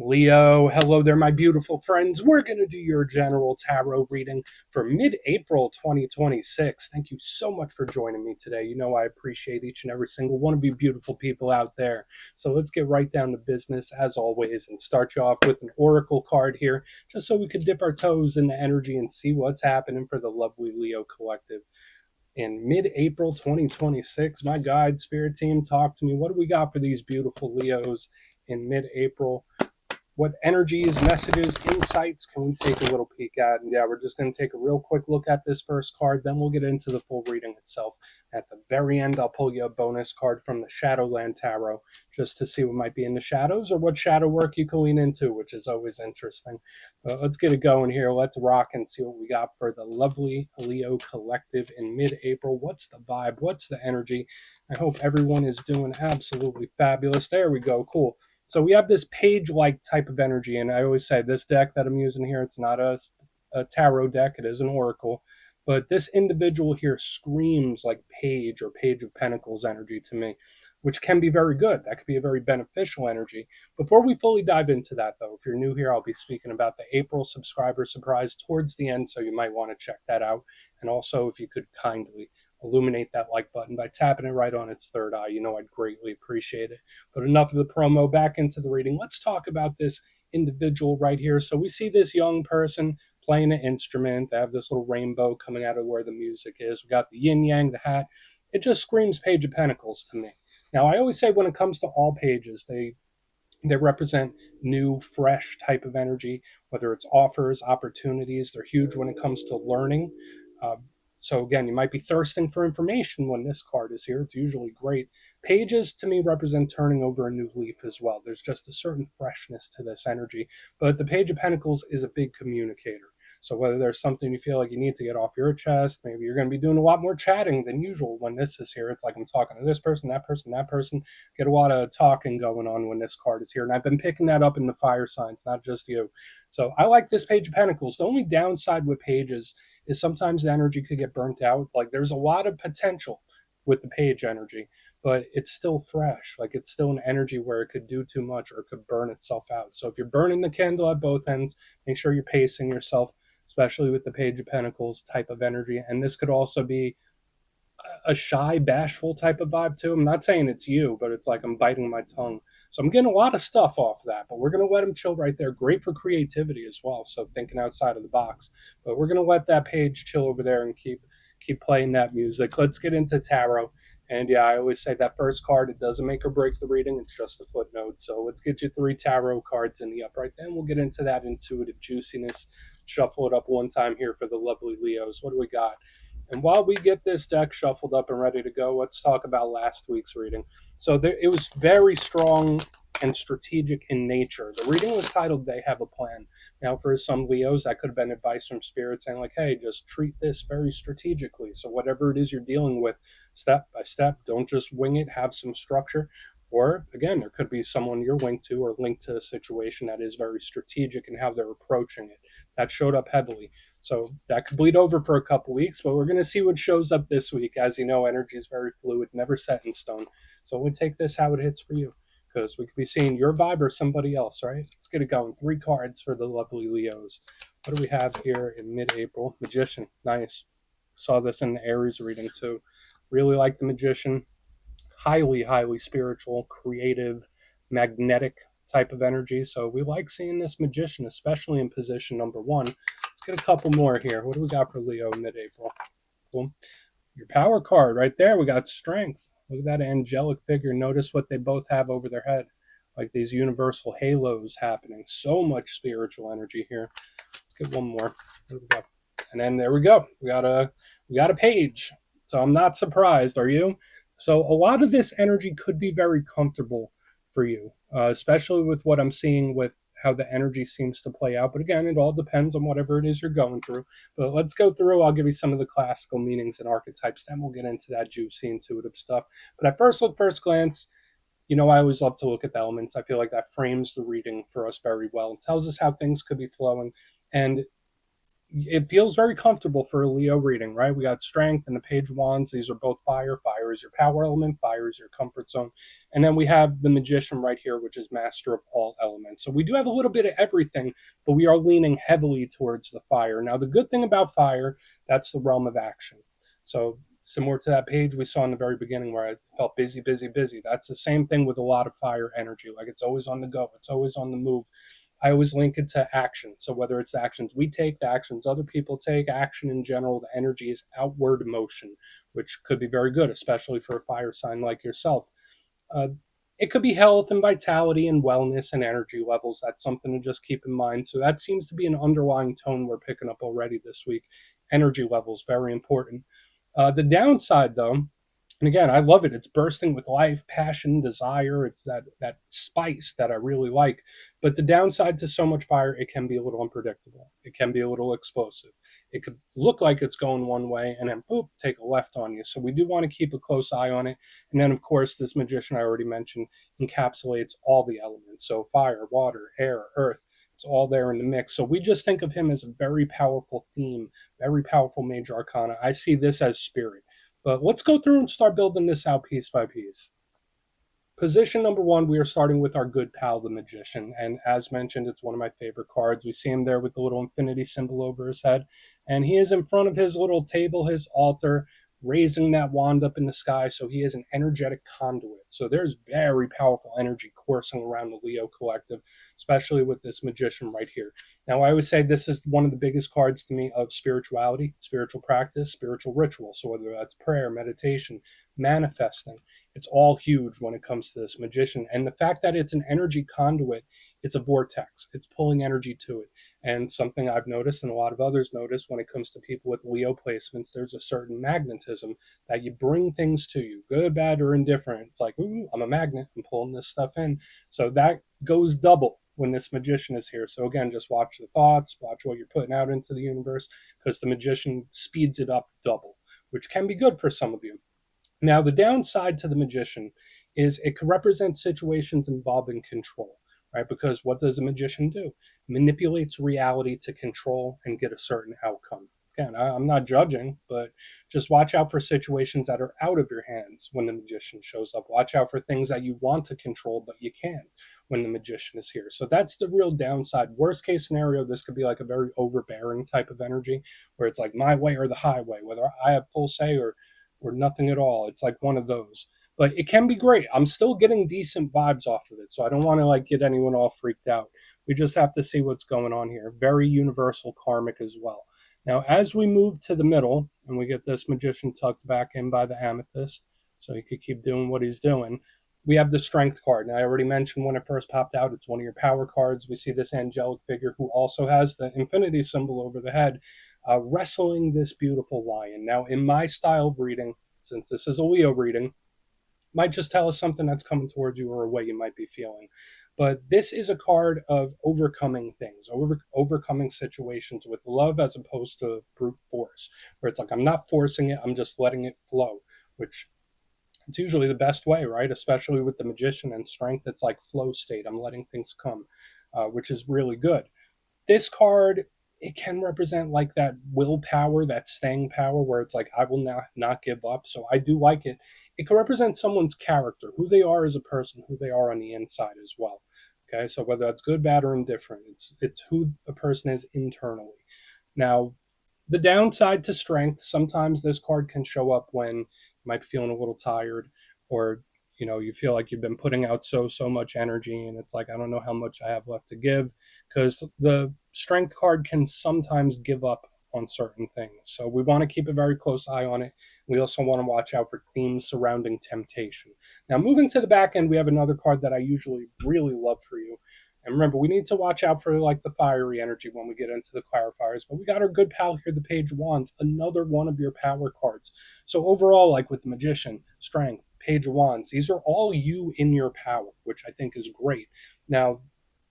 Leo, hello there, my beautiful friends. We're going to do your general tarot reading for mid-April 2026. Thank you so much for joining me today. You know I appreciate each and every single one of you beautiful people out there. So let's get right down to business as always and start you off with an oracle card here, just so we could dip our toes in the energy and see what's happening for the lovely Leo collective. In mid-April 2026, my guide spirit team, talk to me. What do we got for these beautiful Leos in mid-April? What energies, messages, insights can we take a little peek at? And yeah, we're just going to take a real quick look at this first card, then we'll get into the full reading itself. At the very end, I'll pull you a bonus card from the Shadowland Tarot just to see what might be in the shadows or what shadow work you can lean into, which is always interesting. But let's get it going here. Let's rock and see what we got for the lovely Leo collective in mid-April. What's the vibe? What's the energy? I hope everyone is doing absolutely fabulous. There we go. Cool. So we have this page-like type of energy, and I always say this deck that I'm using here, it's not a tarot deck, it is an oracle, but this individual here screams like page or page of pentacles energy to me, which can be very good. That could be a very beneficial energy. Before we fully dive into that, though, if you're new here, I'll be speaking about the April subscriber surprise towards the end, so you might want to check that out. And also, if you could kindly illuminate that like button by tapping it right on its third eye, you know I'd greatly appreciate it. But enough of the promo, back into the reading. Let's talk about this individual right here. So we see this young person playing an instrument. They have this little rainbow coming out of where the music is. We got the yin yang, the hat. It just screams Page of Pentacles to me. Now, I always say when it comes to all pages, they represent new, fresh type of energy, whether it's offers, opportunities. They're huge when it comes to learning. Uh, so again, you might be thirsting for information when this card is here. It's usually great. Pages to me represent turning over a new leaf as well. There's just a certain freshness to this energy. But the Page of Pentacles is a big communicator. So whether there's something you feel like you need to get off your chest, maybe you're going to be doing a lot more chatting than usual when this is here. It's like I'm talking to this person, that person, that person. Get a lot of talking going on when this card is here. And I've been picking that up in the fire signs, not just you. So I like this Page of Pentacles. The only downside with pages is sometimes the energy could get burnt out. Like there's a lot of potential with the page energy, but it's still fresh. Like it's still an energy where it could do too much or it could burn itself out. So if you're burning the candle at both ends, make sure you're pacing yourself, especially with the Page of Pentacles type of energy. And this could also be a shy, bashful type of vibe too. I'm not saying it's you, but it's like I'm biting my tongue. So I'm getting a lot of stuff off that, but we're going to let him chill right there. Great for creativity as well. So thinking outside of the box, but we're going to let that page chill over there and keep playing that music. Let's get into tarot. And yeah, I always say that first card, it doesn't make or break the reading. It's just a footnote. So let's get you 3 tarot cards in the upright. Then we'll get into that intuitive juiciness. Shuffle it up one time here for the lovely Leos. What do we got? And while we get this deck shuffled up and ready to go, let's talk about last week's reading. So it was very strong and strategic in nature. The reading was titled They Have a Plan. Now, for some Leos, that could have been advice from Spirit saying like, hey, just treat this very strategically. So whatever it is you're dealing with, step by step, don't just wing it, have some structure. Or again, there could be someone you're linked to or linked to a situation that is very strategic in how they're approaching it. That showed up heavily. So that could bleed over for a couple weeks, but we're going to see what shows up this week. As you know, energy is very fluid, never set in stone. So we'll take this how it hits for you, because we could be seeing your vibe or somebody else, right? Let's get it going. 3 cards for the lovely Leos. What do we have here in mid-April? Magician. Nice. Saw this in the Aries reading too. Really like the Magician. Highly, highly spiritual, creative, magnetic type of energy. So we like seeing this Magician, especially in position number 1. Let's get a couple more here. What do we got for Leo mid-April? Cool. Your power card right there. We got strength. Look at that angelic figure. Notice what they both have over their head. Like these universal halos happening. So much spiritual energy here. Let's get one more. What do we got? And then there we go. We got a page. So I'm not surprised. Are you? So a lot of this energy could be very comfortable for you, especially with what I'm seeing with how the energy seems to play out. But again, it all depends on whatever it is you're going through. But let's go through. I'll give you some of the classical meanings and archetypes. Then we'll get into that juicy, intuitive stuff. But at first look, first glance, you know, I always love to look at the elements. I feel like that frames the reading for us very well. It tells us how things could be flowing. And it feels very comfortable for a Leo reading, right? We got strength and the page of wands. These are both fire. Fire is your power element. Fire is your comfort zone. And then we have the magician right here, which is master of all elements. So we do have a little bit of everything, but we are leaning heavily towards the fire. Now, the good thing about fire, that's the realm of action. So similar to that page we saw in the very beginning where I felt busy, busy, busy. That's the same thing with a lot of fire energy. Like it's always on the go. It's always on the move. I always link it to action. So whether it's the actions we take, the actions other people take, action in general, the energy is outward motion, which could be very good, especially for a fire sign like yourself. Uh, it could be health and vitality and wellness and energy levels. That's something to just keep in mind. So that seems to be an underlying tone we're picking up already this week. Energy levels, very important. The downside, though, and again, I love it. It's bursting with life, passion, desire. It's that spice that I really like. But the downside to so much fire, it can be a little unpredictable. It can be a little explosive. It could look like it's going one way and then boop, take a left on you. So we do want to keep a close eye on it. And then, of course, this magician I already mentioned encapsulates all the elements. So fire, water, air, earth. It's all there in the mix. So we just think of him as a very powerful theme, very powerful major arcana. I see this as spirit. But let's go through and start building this out piece by piece. Position number one, we are starting with our good pal, the magician. And as mentioned, it's one of my favorite cards. We see him there with the little infinity symbol over his head. And he is in front of his little table, his altar, raising that wand up in the sky. So he is an energetic conduit. So there's very powerful energy coursing around the Leo collective, especially with this magician right here. Now, I always say this is one of the biggest cards to me of spirituality, spiritual practice, spiritual ritual. So whether that's prayer, meditation, manifesting, it's all huge when it comes to this magician. And the fact that it's an energy conduit, it's a vortex. It's pulling energy to it. And something I've noticed and a lot of others notice when it comes to people with Leo placements, there's a certain magnetism that you bring things to you, good, bad, or indifferent. It's like, ooh, I'm a magnet. I'm pulling this stuff in. So that goes double when this magician is here. So again, just watch the thoughts, watch what you're putting out into the universe, because the magician speeds it up double, which can be good for some of you. Now, the downside to the magician is it can represent situations involving control, right? Because what does a magician do? Manipulates reality to control and get a certain outcome. Again, I'm not judging, but just watch out for situations that are out of your hands when the magician shows up. Watch out for things that you want to control, but you can't when the magician is here. So that's the real downside. Worst case scenario, this could be like a very overbearing type of energy where it's like my way or the highway, whether I have full say or nothing at all. It's like one of those. But it can be great. I'm still getting decent vibes off of it. So I don't want to like get anyone all freaked out. We just have to see what's going on here. Very universal karmic as well. Now, as we move to the middle and we get this magician tucked back in by the amethyst, so he could keep doing what he's doing, we have the strength card. Now, I already mentioned when it first popped out, it's one of your power cards. We see this angelic figure who also has the infinity symbol over the head, wrestling this beautiful lion. Now, in my style of reading, since this is a Leo reading, might just tell us something that's coming towards you or a way you might be feeling. But this is a card of overcoming things, overcoming situations with love as opposed to brute force, where it's like, I'm not forcing it, I'm just letting it flow, which it's usually the best way, right? Especially with the magician and strength, it's like flow state. I'm letting things come, which is really good. This card, it can represent like that willpower, that staying power, where it's like I will not give up. So I do like it. It can represent someone's character, who they are as a person, who they are on the inside as well. Okay, so whether that's good, bad, or indifferent, it's who a person is internally. Now, the downside to strength, sometimes this card can show up when you might be feeling a little tired, or you feel like you've been putting out so much energy and it's like, I don't know how much I have left to give, because the strength card can sometimes give up on certain things. So we want to keep a very close eye on it. We also want to watch out for themes surrounding temptation. Now, moving to the back end, we have another card that I usually really love for you. And remember, we need to watch out for like the fiery energy when we get into the clarifiers. But we got our good pal here, the Page of Wands, another one of your power cards. So overall, like with the Magician, Strength, Page of Wands, these are all you in your power, which I think is great. Now,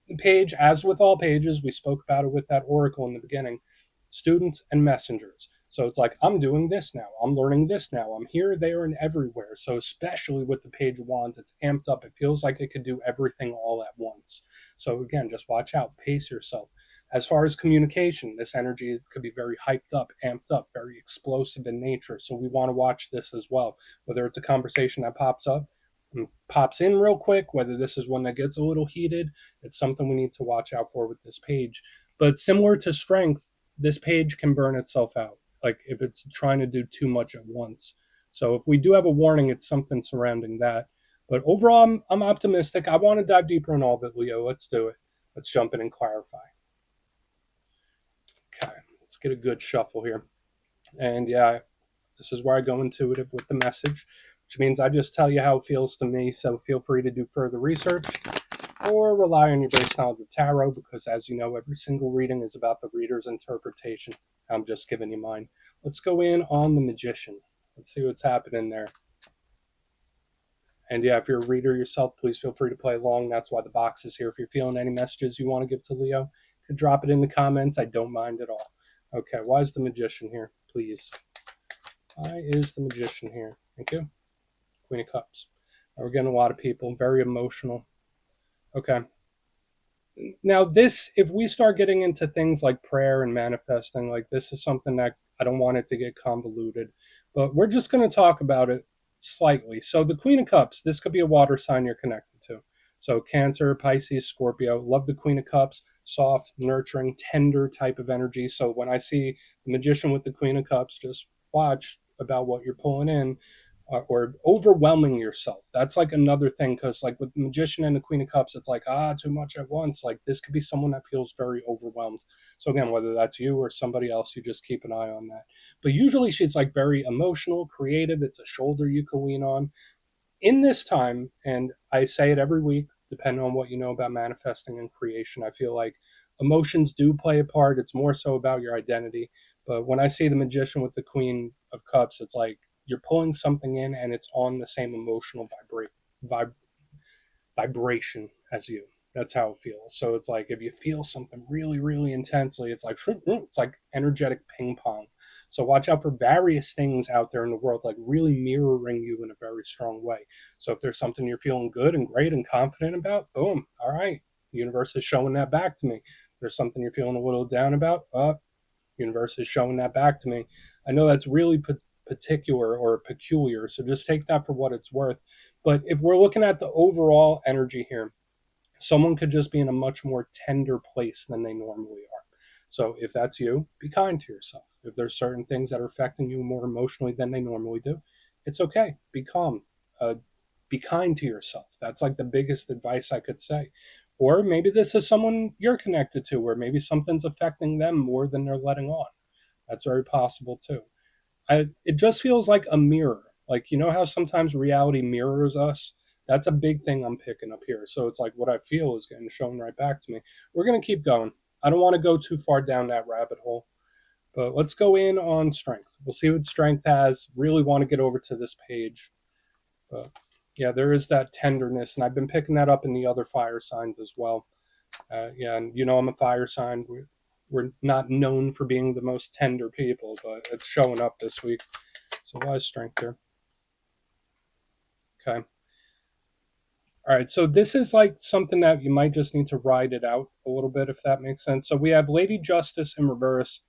the page, as with all pages, we spoke about it with that oracle in the beginning, students and messengers. So it's like, I'm doing this now. I'm learning this now. I'm here, there, and everywhere. So especially with the Page of Wands, it's amped up. It feels like it could do everything all at once. So again, just watch out. Pace yourself. As far as communication, this energy could be very hyped up, amped up, very explosive in nature. So we want to watch this as well. Whether it's a conversation that pops up and pops in real quick, whether this is one that gets a little heated, it's something we need to watch out for with this page. But similar to strength, this page can burn itself out, like if it's trying to do too much at once. So if we do have a warning, it's something surrounding that. But overall, I'm optimistic. I want to dive deeper in all of it, Leo. Let's do it. Let's jump in and clarify. Okay, let's get a good shuffle here. And yeah, this is where I go intuitive with the message, which means I just tell you how it feels to me. So feel free to do further research or rely on your base knowledge of tarot, because as you know, every single reading is about the reader's interpretation. I'm just giving you mine. Let's go in on the Magician. Let's see what's happening there. And yeah, if you're a reader yourself, please feel free to play along. That's why the box is here. If you're feeling any messages you want to give to Leo, you could drop it in the comments. I don't mind at all. Okay, why is the Magician here? Please. Why is the Magician here? Thank you. Queen of Cups. Now we're getting a lot of people. Very emotional. Okay. Now this, if we start getting into things like prayer and manifesting, like this is something that I don't want it to get convoluted, but we're just going to talk about it slightly. So the Queen of Cups, this could be a water sign you're connected to. So Cancer, Pisces, Scorpio, love the Queen of Cups, soft, nurturing, tender type of energy. So when I see the Magician with the Queen of Cups, just watch about what you're pulling in, or overwhelming yourself. That's like another thing, because like with the Magician and the Queen of Cups, it's like, too much at once. Like this could be someone that feels very overwhelmed. So again, whether that's you or somebody else, you just keep an eye on that. But usually she's like very emotional, creative. It's a shoulder you can lean on in this time. And I say it every week, depending on what you know about manifesting and creation. I feel like emotions do play a part. It's more so about your identity. But when I see the Magician with the Queen of Cups, it's like you're pulling something in and it's on the same emotional vibration as you. That's how it feels. So it's like if you feel something really, really intensely, it's like energetic ping pong. So watch out for various things out there in the world, like really mirroring you in a very strong way. So if there's something you're feeling good and great and confident about, boom, all right, the universe is showing that back to me. If there's something you're feeling a little down about, universe is showing that back to me. I know that's really particular or peculiar, so just take that for what it's worth. But if we're looking at the overall energy here, someone could just be in a much more tender place than they normally are. So if that's you, be kind to yourself. If there's certain things that are affecting you more emotionally than they normally do, it's okay. Be calm. Be kind to yourself. That's like the biggest advice I could say. Or maybe this is someone you're connected to, where maybe something's affecting them more than they're letting on. That's very possible too. It just feels like a mirror. Like, you know how sometimes reality mirrors us? That's a big thing I'm picking up here. So it's like what I feel is getting shown right back to me. We're going to keep going. I don't want to go too far down that rabbit hole, but let's go in on strength. We'll see what strength has. Really want to get over to this page. But yeah, there is that tenderness, and I've been picking that up in the other fire signs as well. Yeah, and you know I'm a fire sign. We're not known for being the most tender people, but it's showing up this week. So why is strength here? Okay. All right. So this is like something that you might just need to ride it out a little bit, if that makes sense. So we have Lady Justice in reverse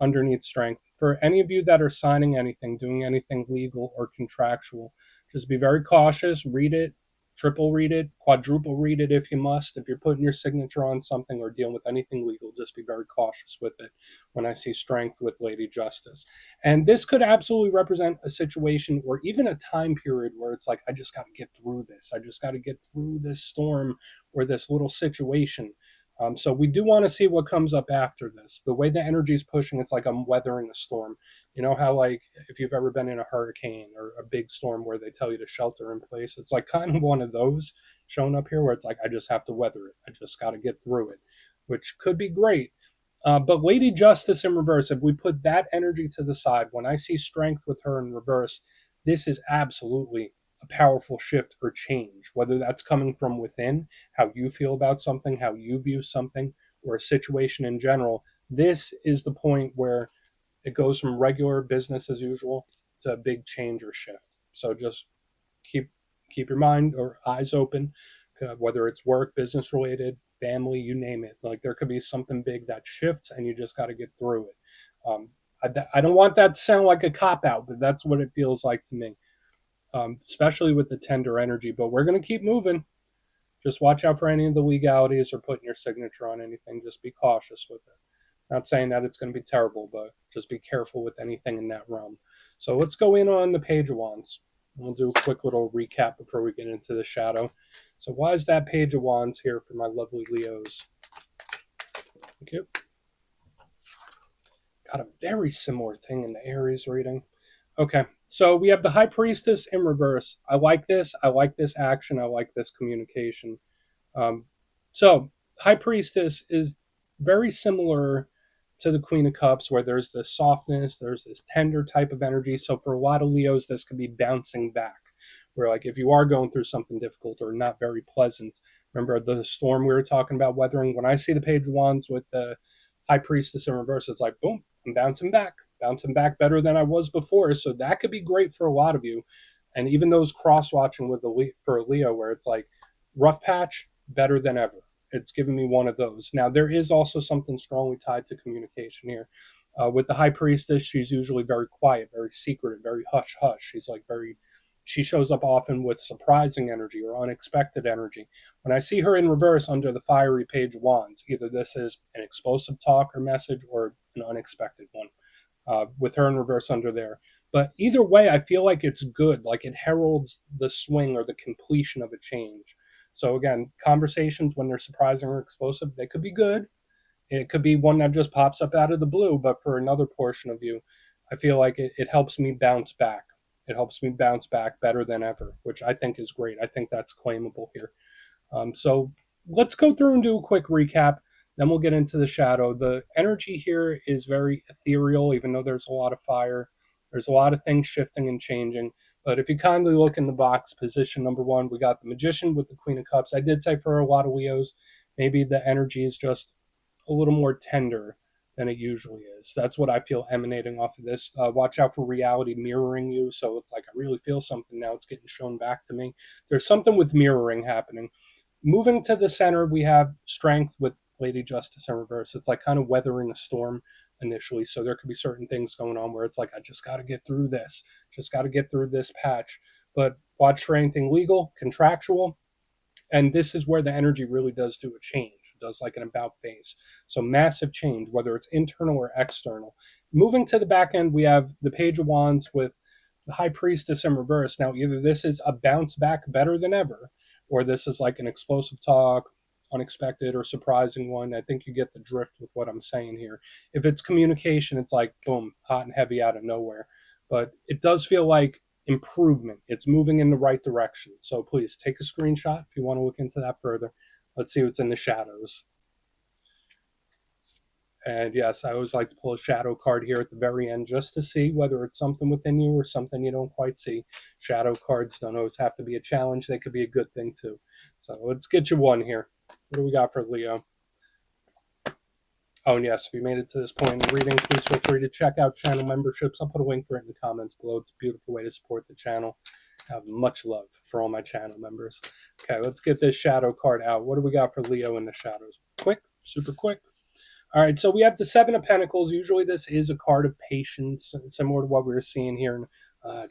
underneath strength. For any of you that are signing anything, doing anything legal or contractual, just be very cautious. Read it, triple read it, quadruple read it if you must. If you're putting your signature on something or dealing with anything legal, just be very cautious with it when I see strength with Lady Justice. And this could absolutely represent a situation or even a time period where it's like, I just got to get through this. I just got to get through this storm or this little situation. So we do want to see what comes up after this. The way the energy is pushing, it's like I'm weathering a storm. You know how, like, if you've ever been in a hurricane or a big storm where they tell you to shelter in place, it's like kind of one of those showing up here where it's like I just have to weather it. I just got to get through it, which could be great. But Lady Justice in reverse, if we put that energy to the side, when I see strength with her in reverse, this is absolutely a powerful shift or change, whether that's coming from within, how you feel about something, how you view something, or a situation in general. This is the point where it goes from regular business as usual to a big change or shift. So just keep your mind or eyes open, whether it's work, business related, family, you name it. Like there could be something big that shifts and you just got to get through it. I don't want that to sound like a cop out, but that's what it feels like to me, especially with the tender energy. But we're going to keep moving. Just watch out for any of the legalities or putting your signature on anything. Just be cautious with it. Not saying that it's going to be terrible, but just be careful with anything in that realm. So let's go in on the Page of Wands. We'll do a quick little recap before we get into the shadow. So why is that Page of Wands here for my lovely Leos? Thank you. Got a very similar thing in the Aries reading. Okay, so we have the High Priestess in reverse. I like this. I like this action. I like this communication. Um, so, High Priestess is very similar to the Queen of Cups, where there's this softness, there's this tender type of energy. So, for a lot of Leos, this could be bouncing back. Where, like, if you are going through something difficult or not very pleasant, remember the storm we were talking about weathering? When I see the Page of Wands with the High Priestess in reverse, it's like, boom, I'm bouncing back better than I was before. So, that could be great for a lot of you. And even those cross watching with for a Leo, where it's like, rough patch, better than ever. It's given me one of those. Now, there is also something strongly tied to communication here. With the High Priestess, she's usually very quiet, very secretive, very hush hush. She shows up often with surprising energy or unexpected energy. When I see her in reverse under the fiery Page of Wands, either this is an explosive talk or message or an unexpected one. With her in reverse under there. But either way, I feel like it's good. Like it heralds the swing or the completion of a change. So again, conversations when they're surprising or explosive, they could be good. It could be one that just pops up out of the blue. But for another portion of you, I feel like it helps me bounce back. It helps me bounce back better than ever, which I think is great. I think that's claimable here. So let's go through and do a quick recap. Then we'll get into the shadow. The energy here is very ethereal, even though there's a lot of fire. There's a lot of things shifting and changing. But if you kindly look in the box, position number one, we got the Magician with the Queen of Cups. I did say for a lot of Leos, maybe the energy is just a little more tender than it usually is. That's what I feel emanating off of this. Watch out for reality mirroring you. So it's like I really feel something now. It's getting shown back to me. There's something with mirroring happening. Moving to the center, we have Strength with Lady Justice in reverse. It's like kind of weathering a storm initially. So there could be certain things going on where it's like, I just got to get through this, just got to get through this patch. But watch for anything legal, contractual. And this is where the energy really does do a change. It does like an about phase. So massive change, whether it's internal or external. Moving to the back end, we have the Page of Wands with the High Priestess in reverse. Now, either this is a bounce back better than ever, or this is like an explosive talk, unexpected or surprising one. I think you get the drift with what I'm saying here. If it's communication, it's like boom, hot and heavy out of nowhere. But it does feel like improvement. It's moving in the right direction. So please take a screenshot if you want to look into that further. Let's see what's in the shadows. And yes, I always like to pull a shadow card here at the very end just to see whether it's something within you or something you don't quite see. Shadow cards don't always have to be a challenge. They could be a good thing too. So let's get you one here. What do we got for Leo? Oh, and yes, if you made it to this point in the reading, please feel free to check out channel memberships. I'll put a link for it in the comments below. It's a beautiful way to support the channel. I have much love for all my channel members. Okay, let's get this shadow card out. What do we got for Leo in the shadows? Quick, super quick. All right, so we have the Seven of Pentacles. Usually this is a card of patience, similar to what we were seeing here.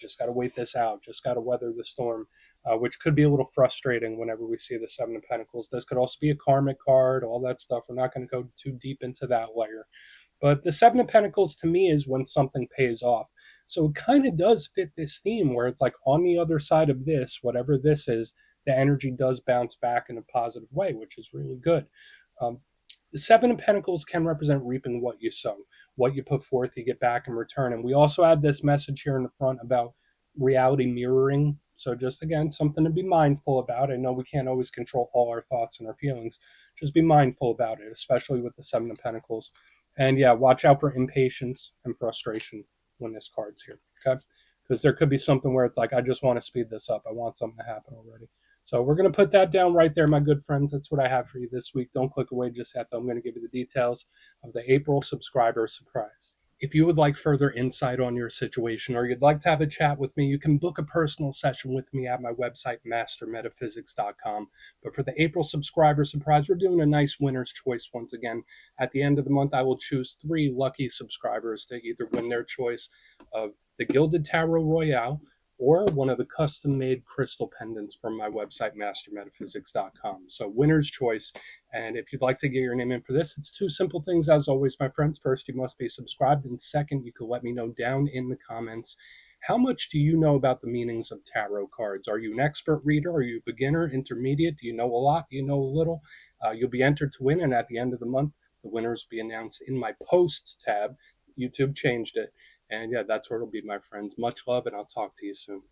Just got to wait this out. Just got to weather the storm, which could be a little frustrating whenever we see the Seven of Pentacles. This could also be a karmic card, all that stuff. We're not going to go too deep into that layer. But the Seven of Pentacles to me is when something pays off. So it kind of does fit this theme where it's like on the other side of this, whatever this is, the energy does bounce back in a positive way, which is really good. The Seven of Pentacles can represent reaping what you sow. What you put forth, you get back in return. And we also add this message here in the front about reality mirroring. So just, again, something to be mindful about. I know we can't always control all our thoughts and our feelings. Just be mindful about it, especially with the Seven of Pentacles. And yeah, watch out for impatience and frustration when this card's here, okay? Because there could be something where it's like, I just want to speed this up. I want something to happen already. So we're going to put that down right there, my good friends. That's what I have for you this week. Don't click away just yet, though. I'm going to give you the details of the April subscriber surprise. If you would like further insight on your situation or you'd like to have a chat with me, you can book a personal session with me at my website, mastermetaphysics.com. But for the April subscriber surprise, we're doing a nice winner's choice once again. At the end of the month, I will choose 3 lucky subscribers to either win their choice of the Gilded Tarot Royale or one of the custom made crystal pendants from my website, mastermetaphysics.com. So, winner's choice. And if you'd like to get your name in for this, it's 2 simple things, as always, my friends. First, you must be subscribed. And second, you can let me know down in the comments, how much do you know about the meanings of tarot cards? Are you an expert reader? Are you a beginner, intermediate? Do you know a lot? Do you know a little? You'll be entered to win. And at the end of the month, the winners will be announced in my posts tab. YouTube changed it. And yeah, that's where it'll be, my friends. Much love, and I'll talk to you soon.